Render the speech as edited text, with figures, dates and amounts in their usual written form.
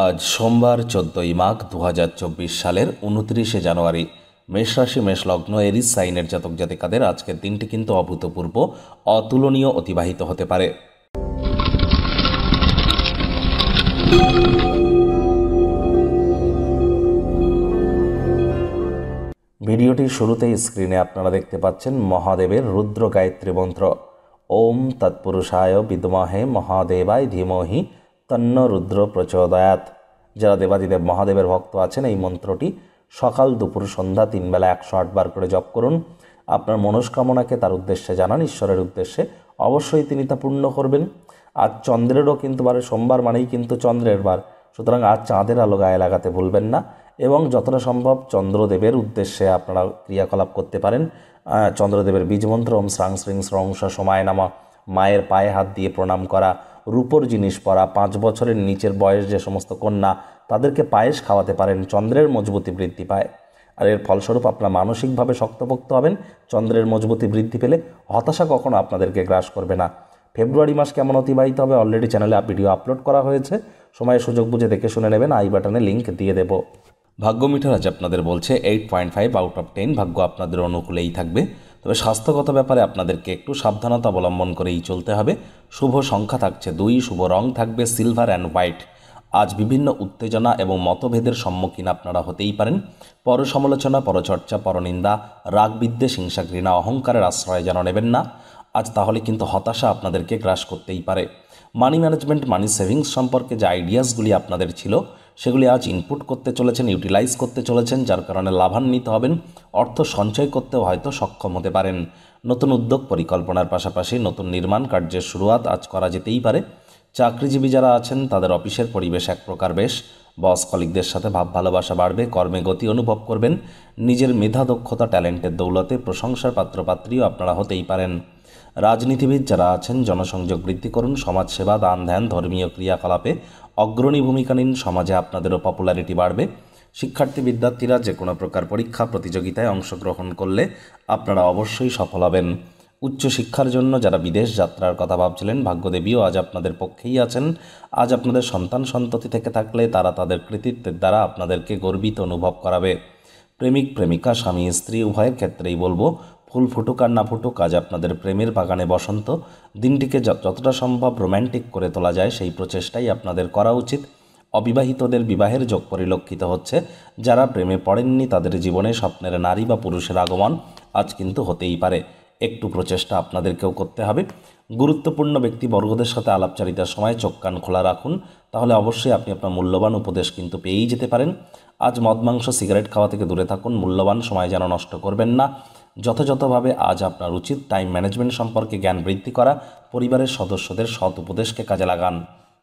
আজ সোমবার 14ই মাঘ 2024 সালের 29শে জানুয়ারি। মেষ রাশি মেষ লগ্ন এরিস সাইনের জাতক জাতিকাদের আজকের দিনটি কিন্তু অভূতপূর্ব অতুলনীয় অতিবাহিত হতে পারে। ভিডিওটির শুরুতেই স্ক্রিনে আপনারা দেখতে পাচ্ছেন মহাদেবের রুদ্র গায়ত্রী মন্ত্র। ওম তৎপুরুষায় বিদ্মহে মহাদেবায় ধীমহি তন্ন রুদ্র প্রচোদয়াৎ। যারা দেবাদিদেব মহাদেবের ভক্ত আছেন এই মন্ত্রটি সকাল দুপুর সন্ধ্যা 3 বেলা 108 বার করে জপ করুন। আপনার মনস্কামনাকে তার উদ্দেশ্যে জানান, ঈশ্বরের উদ্দেশ্যে, অবশ্যই তিনি তা পূর্ণ করবেন। আজ চন্দ্রেরও কিন্তু সোমবার মানেই কিন্তু চন্দ্রের বার, সুতরাং আজ চাঁদের আলো গায়ে লাগাতে ভুলবেন না এবং যতটা সম্ভব চন্দ্রদেবের উদ্দেশ্যে আপনারা ক্রিয়াকলাপ করতে পারেন। চন্দ্রদেবের বীজমন্ত্র ওম শ্রাং শ্রীং স্রংস সময় নামা, মায়ের পায়ে হাত দিয়ে প্রণাম করা, রূপোর জিনিস পরা, 5 বছরের নিচের বয়স যে সমস্ত কন্যা তাদেরকে পায়েস খাওয়াতে পারেন, চন্দ্রের মজবুতি বৃদ্ধি পায়। আর এর ফলস্বরূপ আপনারা মানসিকভাবে শক্তপোক্ত হবেন। চন্দ্রের মজবুতি বৃদ্ধি পেলে হতাশা কখনো আপনাদেরকে গ্রাস করবে না। ফেব্রুয়ারি মাস কেমন অতিবাহিত হবে অলরেডি চ্যানেলে ভিডিও আপলোড করা হয়েছে, সময় সুযোগ বুঝে দেখে শুনে নেবেন, আই বাটনে লিঙ্ক দিয়ে দেব। ভাগ্য মিটার আজ আপনাদের বলছে 8.5 আউট অফ 10, ভাগ্য আপনাদের অনুকূলেই থাকবে। তবে স্বাস্থ্যগত ব্যাপারে আপনাদেরকে একটু সাবধানতা অবলম্বন করেই চলতে হবে। শুভ সংখ্যা থাকছে 2, শুভ রং থাকবে সিলভার অ্যান্ড হোয়াইট। আজ বিভিন্ন উত্তেজনা এবং মতভেদের সম্মুখীন আপনারা হতেই পারেন। পর সমালোচনা, পরচর্চা, পরনিন্দা, রাগ বিদ্বেষ, হিংসা, ঘৃণা, অহংকারের আশ্রয় যেন নেবেন না আজ, তাহলে কিন্তু হতাশা আপনাদেরকে গ্রাস করতেই পারে। মানি ম্যানেজমেন্ট, মানি সেভিংস সম্পর্কে যে আইডিয়াসগুলি আপনাদের ছিল সেগুলি আজ ইনপুট করতে চলেছেন, ইউটিলাইজ করতে চলেছেন, যার কারণে লাভান্বিত হবেন। অর্থ সঞ্চয় করতেও হয়তো সক্ষম হতে পারেন। নতুন উদ্যোগ পরিকল্পনার পাশাপাশি নতুন নির্মাণ কার্যের শুরুয়াত আজ করা যেতেই পারে। চাকরিজীবী যারা আছেন তাদের অফিসের পরিবেশ এক প্রকার বেশ, বস কলিগদের সাথে ভাব ভালোবাসা বাড়বে, কর্মে গতি অনুভব করবেন। নিজের মেধা দক্ষতা ট্যালেন্টের দৌলতে প্রশংসার পাত্রপাত্রীও আপনারা হতেই পারেন। রাজনীতিবিদ যারা আছেন জনসংযোগ বৃদ্ধি করুন, সমাজসেবা, দান ধ্যান, ধর্মীয় ক্রিয়াকলাপে অগ্রণী ভূমিকা নিন, সমাজে আপনাদেরও পপুলারিটি বাড়বে। শিক্ষার্থী বিদ্যার্থীরা যে কোনো প্রকার পরীক্ষা প্রতিযোগিতায় অংশগ্রহণ করলে আপনারা অবশ্যই সফল হবেন। উচ্চশিক্ষার জন্য যারা বিদেশ যাত্রার কথা ভাবছিলেন ভাগ্যদেবীও আজ আপনাদের পক্ষেই আছেন। আজ আপনাদের সন্তান সন্ততি থেকে থাকলে তারা তাদের কৃতিত্বের দ্বারা আপনাদেরকে গর্বিত অনুভব করাবে। প্রেমিক প্রেমিকা, স্বামী স্ত্রী উভয়ের ক্ষেত্রেই বলবো ফুল ফুটুক আর না ফুটুক, আজ আপনাদের প্রেমের বাগানে বসন্ত। দিনটিকে যতটা সম্ভব রোম্যান্টিক করে তোলা যায় সেই প্রচেষ্টাই আপনাদের করা উচিত। অবিবাহিতদের বিবাহের যোগ পরিলক্ষিত হচ্ছে। যারা প্রেমে পড়েননি তাদের জীবনে স্বপ্নের নারী বা পুরুষের আগমন আজ কিন্তু হতেই পারে। একটু প্রচেষ্টা আপনাদেরকেও করতে হবে। গুরুত্বপূর্ণ ব্যক্তিবর্গদের সাথে আলাপচারিতার সময় চোখ কান খোলা রাখুন, তাহলে অবশ্যই আপনি আপনার মূল্যবান উপদেশ কিন্তু পেয়েই যেতে পারেন। আজ মদ মাংস সিগারেট খাওয়া থেকে দূরে থাকুন, মূল্যবান সময় যেন নষ্ট করবেন না। যথাযথভাবে আজ আপনার উচিত টাইম ম্যানেজমেন্ট সম্পর্কে জ্ঞান বৃদ্ধি করা, পরিবারের সদস্যদের সৎ উপদেশকে কাজে লাগান।